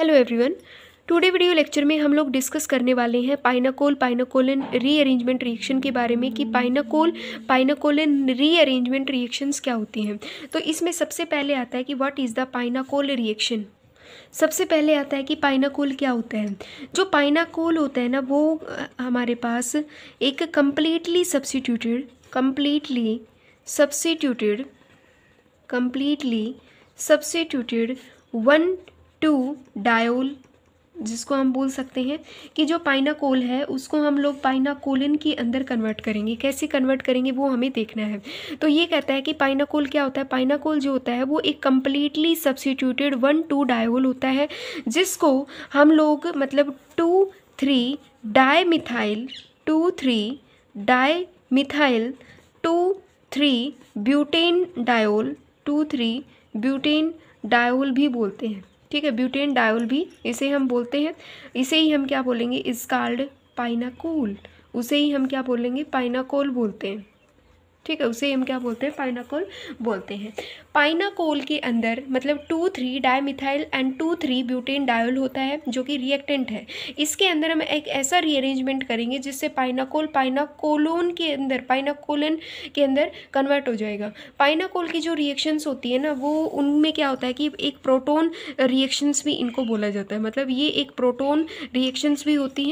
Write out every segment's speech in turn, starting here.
Hello everyone. Today video lecture में हम लोग डिस्कस करने वाले हैं पाइनाकोलिन रीअरेंजमेंट रिएक्शन के बारे में कि पाइनाकोलिन रीअरेंजमेंट रिएक्शंस क्या होती हैं। तो इसमें सबसे पहले आता है कि व्हाट इज़ द पाइनाकोल रिएक्शन। सबसे पहले आता है कि पाइनाकोल क्या होता है। जो पाइनाकोल होता है ना वो हमारे पास एक कम्प्लीटली सब्स्टिट्यूटेड 1,2 डायोल, जिसको हम बोल सकते हैं कि जो पाइनाकोल है उसको हम लोग पाइनाकोलिन के अंदर कन्वर्ट करेंगे। कैसे कन्वर्ट करेंगे वो हमें देखना है। तो ये कहता है कि पाइनाकोल क्या होता है। पाइनाकोल जो होता है वो एक कम्प्लीटली सब्स्टिट्यूटेड 1,2 डायोल होता है, जिसको हम लोग मतलब 2,3 dimethyl 2,3 butane diol 2,3 butane diol भी बोलते हैं। ठीक है, ब्यूटेन डायोल भी इसे हम बोलते हैं। इसे ही हम क्या बोलेंगे, इज कॉल्ड पाइनाकोल। उसे ही हम क्या बोलेंगे, पाइनाकोल बोलते हैं। ठीक है, उसे हम क्या बोलते हैं, पाइनाकोल बोलते हैं। पाइनाकोल के अंदर मतलब 2,3 डायमिथाइल एंड 2,3 ब्यूटेन डायोल होता है जो कि रिएक्टेंट है। इसके अंदर हम एक ऐसा रीअरेंजमेंट करेंगे जिससे पाइनाकोलिन के अंदर कन्वर्ट हो जाएगा। पाइनाकोल की जो रिएक्शंस होती है ना वो उनमें क्या होता है कि एक प्रोटोन रिएक्शंस भी इनको बोला जाता है। मतलब ये एक प्रोटोन रिएक्शंस भी होती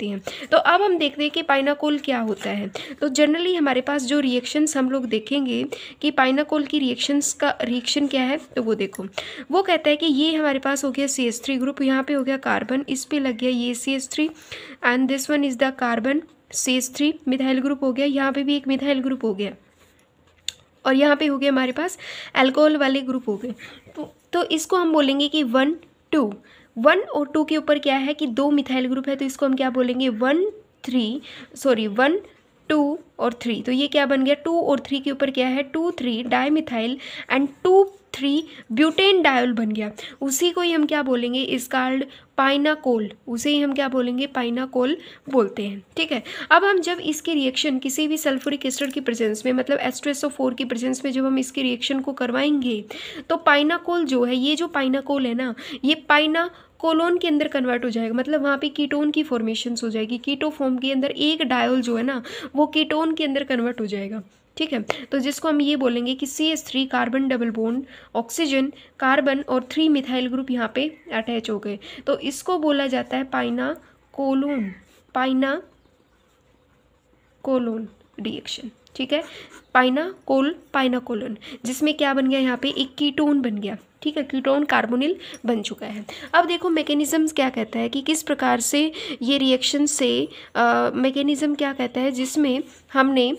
हैं, तो अब हम देखते हैं कि पाइनाकोल क्या होता है। तो जनरली हमारे पास जो रिएक्शंस हम लोग देखेंगे कि पाइनाकोल की रिएक्शंस का रिएक्शन क्या है, तो वो देखो, वो कहता है कि ये हमारे पास हो गया CH3 ग्रुप, यहाँ पे हो गया कार्बन, इस पे लग गया ये CH3 and this one is the carbon CH3 methyl group हो गया, यहाँ पे भी एक मिथाइल ग्रुप हो गया और यहाँ पे हो गया हमारे पास अल्कोहल वाले ग्रुप हो गए। तो इसको हम बोलेंगे कि 1 और 2 के ऊपर क्या है कि 2 मिथाइल ग्रुप है, तो इसको हम क्या बोलेंगे 1, 2 और 3। तो ये क्या बन गया, 2 और 3 के ऊपर क्या है 2,3 डायमिथाइल एंड 2,3 ब्यूटेन डायोल बन गया। उसी को ही हम क्या बोलेंगे, इज कॉल्ड पाइनाकोल। उसे ही हम क्या बोलेंगे, पाइनाकोल बोलते हैं। ठीक है, अब हम जब इसकी रिएक्शन किसी भी सल्फ्यूरिक एसिड की प्रेजेंस में मतलब H2SO4 की प्रेजेंस में जब हम इसकी रिएक्शन को करवाएंगे तो पाइनाकोल जो है, ये जो पाइनाकोल है ना, ये पाइनाकोलोन के अंदर कन्वर्ट हो जाएगा। मतलब वहाँ पे कीटोन की फॉर्मेशंस हो जाएगी। कीटो फॉर्म के अंदर एक डायोल जो है ना वो कीटोन के अंदर कन्वर्ट हो जाएगा। ठीक है, तो जिसको हम ये बोलेंगे कि CH3 carbon double bond oxygen carbon और 3 मिथाइल ग्रुप यहाँ पे अटैच हो गए, तो इसको बोला जाता है पाइनाकोलोन रिएक्शन। ठीक है, पाइनाकोलन, जिसमें क्या बन गया, यहाँ पे एक कीटोन बन गया। ठीक है, कीटोन कार्बोनिल बन चुका है। अब देखो मैकेनिज्म क्या कहता है कि किस प्रकार से ये रिएक्शन से मैकेनिज्म क्या कहता है जिसमें हमने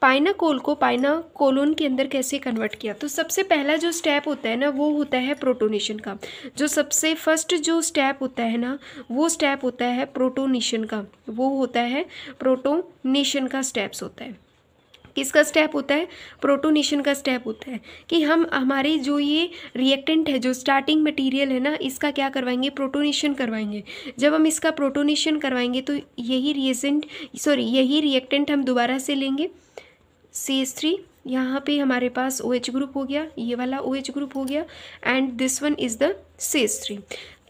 पाइनाकोल को पाइनाकोलोन के अंदर कैसे कन्वर्ट किया। तो सबसे पहला जो स्टेप होता है ना वो होता है प्रोटोनेशन का। जो सबसे फर्स्ट जो स्टेप होता है ना वो स्टेप होता है प्रोटोनेशन का। प्रोटोनेशन का स्टेप्स होता है। किसका स्टेप होता है, प्रोटोनेशन का स्टेप होता है कि हम हमारे जो ये रिएक्टेंट है, जो स्टार्टिंग मटेरियल है ना, इसका क्या करवाएंगे, प्रोटोनेशन करवाएंगे। जब हम इसका प्रोटोनेशन करवाएंगे तो यही रिएक्टेंट हम दोबारा से लेंगे CH3, यहाँ पे हमारे पास OH ग्रुप हो गया, ये वाला OH ग्रुप हो गया and this one is the CH3।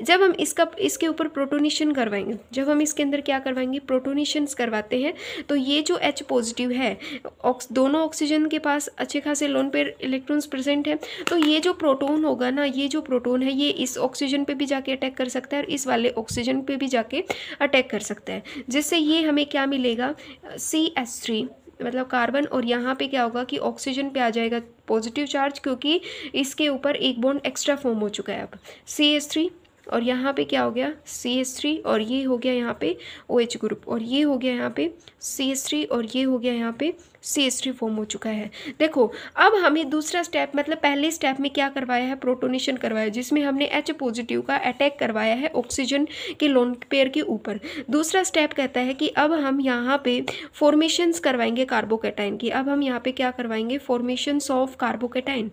जब हम इसके ऊपर प्रोटोनेशन करवाएंगे, जब हम इसके अंदर क्या करवाएंगे, प्रोटोनेशंस करवाते हैं, तो ये जो H पॉजिटिव है, दोनों ऑक्सीजन के पास अच्छे खासे लोन पेयर इलेक्ट्रॉन्स प्रेजेंट है, तो ये जो प्रोटोन होगा ना, ये जो प्रोटोन है ये इस ऑक्सीजन पे भी जाके अटैक कर सकता है और इस वाले ऑक्सीजन पे भी जाके अटैक कर सकता है, जिससे ये हमें क्या मिलेगा, CH3 मतलब कार्बन, और यहाँ पे क्या होगा कि ऑक्सीजन पे आ जाएगा पॉजिटिव चार्ज, क्योंकि इसके ऊपर एक बॉन्ड एक्स्ट्रा फॉर्म हो चुका है। अब CH3 और यहाँ पे क्या हो गया CH3 और ये हो गया यहाँ पे OH ग्रुप और ये हो गया यहाँ पे CH3 और ये हो गया यहाँ पे CH3 फॉर्म हो चुका है। देखो अब हमें दूसरा स्टेप मतलब पहले स्टेप में क्या करवाया है, प्रोटोनेशन करवाया, जिसमें हमने H पॉजिटिव का अटैक करवाया है ऑक्सीजन के लोन पेयर के ऊपर। दूसरा स्टेप कहता है कि अब हम यहाँ पे फॉर्मेशंस करवाएंगे कार्बोकैटाइन की। अब हम यहाँ पे क्या करवाएंगे, फॉर्मेशंस ऑफ कार्बोकैटाइन।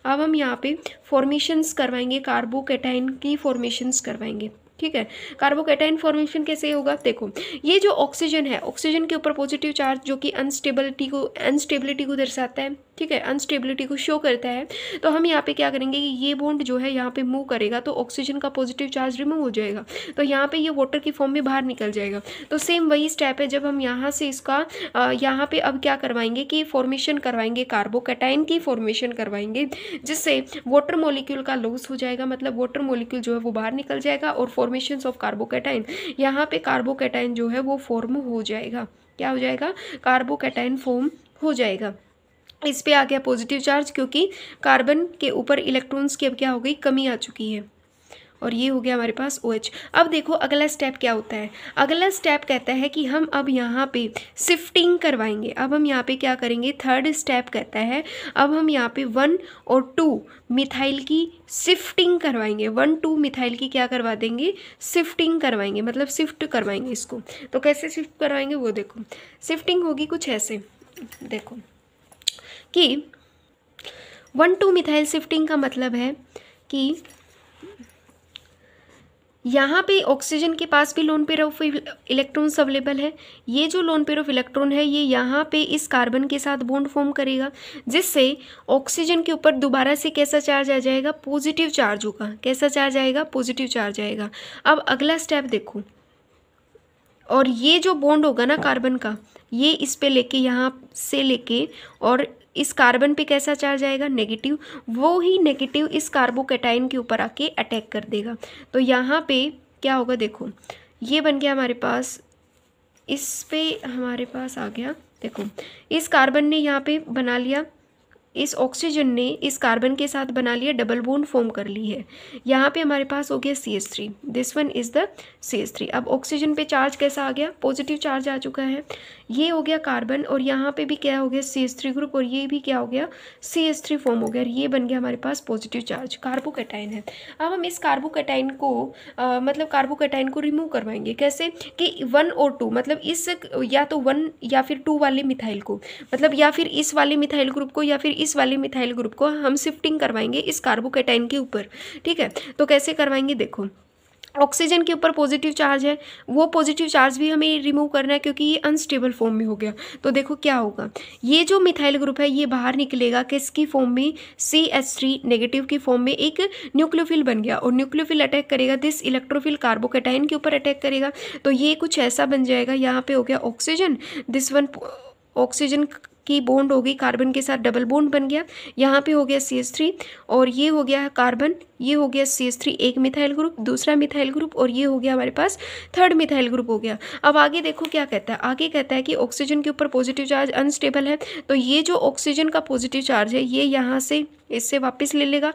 अब हम यहाँ पे फॉर्मेशंस करवाएंगे, कार्बोकैटाइन की फॉर्मेशंस करवाएंगे। ठीक है, कार्बोकैटाइन फॉर्मेशन कैसे होगा, देखो ये जो ऑक्सीजन है, ऑक्सीजन के ऊपर पॉजिटिव चार्ज जो कि अनस्टेबिलिटी को दर्शाता है, ठीक है, अनस्टेबिलिटी को शो करता है। तो हम यहाँ पे क्या करेंगे कि ये बॉन्ड जो है यहाँ पे मूव करेगा तो ऑक्सीजन का पॉजिटिव चार्ज रिमूव हो जाएगा, तो यहाँ पे ये वाटर की फॉर्म में बाहर निकल जाएगा। तो सेम वही स्टेप है, जब हम यहाँ से इसका यहाँ पे अब क्या करवाएंगे कि फॉर्मेशन करवाएंगे, कार्बोकैटायन की फॉर्मेशन करवाएंगे, जिससे वाटर मॉलिक्यूल का लॉस हो जाएगा, मतलब वाटर मॉलिक्यूल जो है वो बाहर निकल जाएगा और फॉर्मेशन ऑफ कार्बोकैटायन, यहाँ पे कार्बोकैटायन जो है वो फॉर्म हो जाएगा। क्या हो जाएगा? कार्बोकैटायन फॉर्म हो जाएगा। इस पे आ गया पॉजिटिव चार्ज, क्योंकि कार्बन के ऊपर इलेक्ट्रॉन्स की अब क्या हो गई? कमी आ चुकी है। और ये हो गया हमारे पास OH। अब देखो अगला स्टेप क्या होता है। अगला स्टेप कहता है कि हम अब यहाँ पे शिफ्टिंग करवाएंगे। अब हम यहाँ पे क्या करेंगे? थर्ड स्टेप कहता है अब हम यहाँ पे 1 और 2 मिथाइल की शिफ्टिंग करवाएंगे। 1, 2 मिथाइल की क्या करवा देंगे? शिफ्टिंग करवाएंगे, मतलब शिफ्ट करवाएंगे इसको। तो कैसे शिफ्ट करवाएंगे वो देखो। शिफ्टिंग होगी कुछ ऐसे, देखो कि 1, 2 मिथाइल शिफ्टिंग का मतलब है कि यहाँ पे ऑक्सीजन के पास भी lone pair of electrons available है। ये जो लोन पेयर ऑफ इलेक्ट्रॉन है ये यहाँ पे इस कार्बन के साथ बॉन्ड फॉर्म करेगा, जिससे ऑक्सीजन के ऊपर दोबारा से कैसा चार्ज आ जाएगा? पॉजिटिव चार्ज होगा। कैसा चार्ज आएगा? पॉजिटिव चार्ज आएगा। अब अगला स्टेप देखो, और ये जो बॉन्ड होगा ना कार्बन का, ये इस पे लेके यहाँ से लेके और इस कार्बन पे कैसा चार्ज आएगा? नेगेटिव। वो ही नेगेटिव इस कार्बोकैटायन के ऊपर आके अटैक कर देगा। तो यहाँ पे क्या होगा? देखो ये बन गया हमारे पास, इस पे हमारे पास आ गया, देखो इस कार्बन ने यहाँ पे बना लिया, इस ऑक्सीजन ने इस कार्बन के साथ बना लिया, डबल बॉन्ड फॉर्म कर ली है। यहाँ पे हमारे पास हो गया CH3, this one is the CH3। अब ऑक्सीजन पे चार्ज कैसा आ गया? पॉजिटिव चार्ज आ चुका है। ये हो गया कार्बन, और यहाँ पे भी क्या हो गया? CH3 ग्रुप, और ये भी क्या हो गया? CH3 फॉर्म हो गया, और ये बन गया हमारे पास पॉजिटिव चार्ज, कार्बोकैटायन है। अब हम इस कार्बोकैटायन को मतलब कार्बोकैटायन को रिमूव करवाएंगे। कैसे? कि 1 और 2, मतलब इस या तो 1 या फिर 2 वाले मिथाइल को, मतलब या फिर इस वाले मिथाइल ग्रुप को या फिर इस वाले मिथाइल ग्रुप को हम शिफ्टिंग करवाएंगे इस कार्बोकैटायन के ऊपर। ठीक है, तो कैसे करवाएंगे? देखो ऑक्सीजन के ऊपर पॉजिटिव चार्ज है, वो पॉजिटिव चार्ज भी हमें रिमूव करना है क्योंकि ये अनस्टेबल फॉर्म में हो गया। तो देखो क्या होगा, ये जो मिथाइल ग्रुप है ये बाहर निकलेगा किसकी फॉर्म में? CH3 नेगेटिव की फॉर्म में एक न्यूक्लियोफिल बन गया, और न्यूक्लियोफिल अटैक करेगा दिस इलेक्ट्रोफिल कार्बोकैटायन के ऊपर अटैक करेगा। तो ये कुछ ऐसा बन जाएगा, यहाँ पे हो गया ऑक्सीजन, दिस वन ऑक्सीजन की बॉन्ड हो गई कार्बन के साथ, डबल बॉन्ड बन गया। यहाँ पे हो गया CH3, और ये हो गया कार्बन, ये हो गया CH3 एक मिथाइल ग्रुप, दूसरा मिथाइल ग्रुप, और ये हो गया हमारे पास थर्ड मिथाइल ग्रुप हो गया। अब आगे देखो क्या कहता है, आगे कहता है कि ऑक्सीजन के ऊपर पॉजिटिव चार्ज अनस्टेबल है, तो ये जो ऑक्सीजन का पॉजिटिव चार्ज है ये यहाँ से इससे वापस ले लेगा।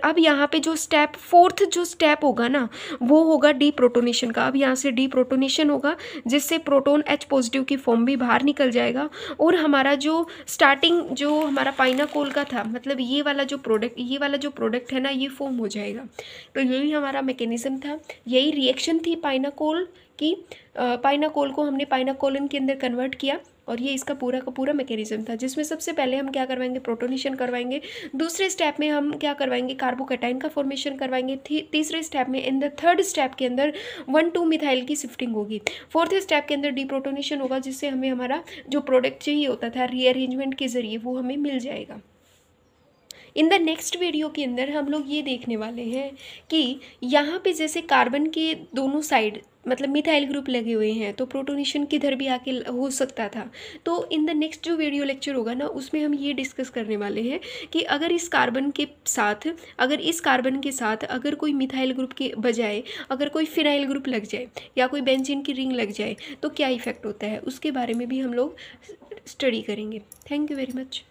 अब यहाँ पे जो स्टेप, फोर्थ जो स्टेप होगा ना, वो होगा डीप्रोटोनेशन का। अब यहाँ से डीप्रोटोनेशन होगा, जिससे प्रोटॉन H पॉजिटिव की फॉर्म भी बाहर निकल जाएगा, और हमारा जो स्टार्टिंग जो हमारा पाइनाकोल का था, मतलब ये वाला जो प्रोडक्ट है ना, ये फॉर्म हो जाएगा। तो यही हमारा मैकेनिज्म था, यही रिएक्शन थी पाइनाकोल की। पाइनाकोल को हमने पाइनाकोलन के अंदर कन्वर्ट किया, और ये इसका पूरा का पूरा मैकेनिज्म था, जिसमें सबसे पहले हम क्या करवाएंगे? प्रोटोनेशन करवाएंगे। दूसरे स्टेप में हम क्या करवाएंगे? कार्बोकैटायन का फॉर्मेशन करवाएंगे। तीसरे स्टेप में, इन द थर्ड स्टेप के अंदर 1, 2 मिथाइल की शिफ्टिंग होगी। फोर्थ स्टेप के अंदर डीप्रोटोनेशन होगा, जिससे हमें हमारा जो प्रोडक्ट चाहिए होता था रीअरेंजमेंट के जरिए वो हमें मिल जाएगा। इन द नेक्स्ट वीडियो के अंदर हम लोग ये देखने वाले हैं कि यहाँ पे जैसे कार्बन के दोनों साइड मतलब मिथाइल ग्रुप लगे हुए हैं, तो प्रोटोनेशन किधर भी आके हो सकता था। तो इन द नेक्स्ट जो वीडियो लेक्चर होगा ना, उसमें हम ये डिस्कस करने वाले हैं कि अगर इस कार्बन के साथ अगर कोई मिथाइल ग्रुप के बजाय अगर कोई फिनाइल ग्रुप लग जाए या कोई बेंजीन की रिंग लग जाए तो क्या इफेक्ट होता है, उसके बारे में भी हम लोग स्टडी करेंगे। Thank you very much.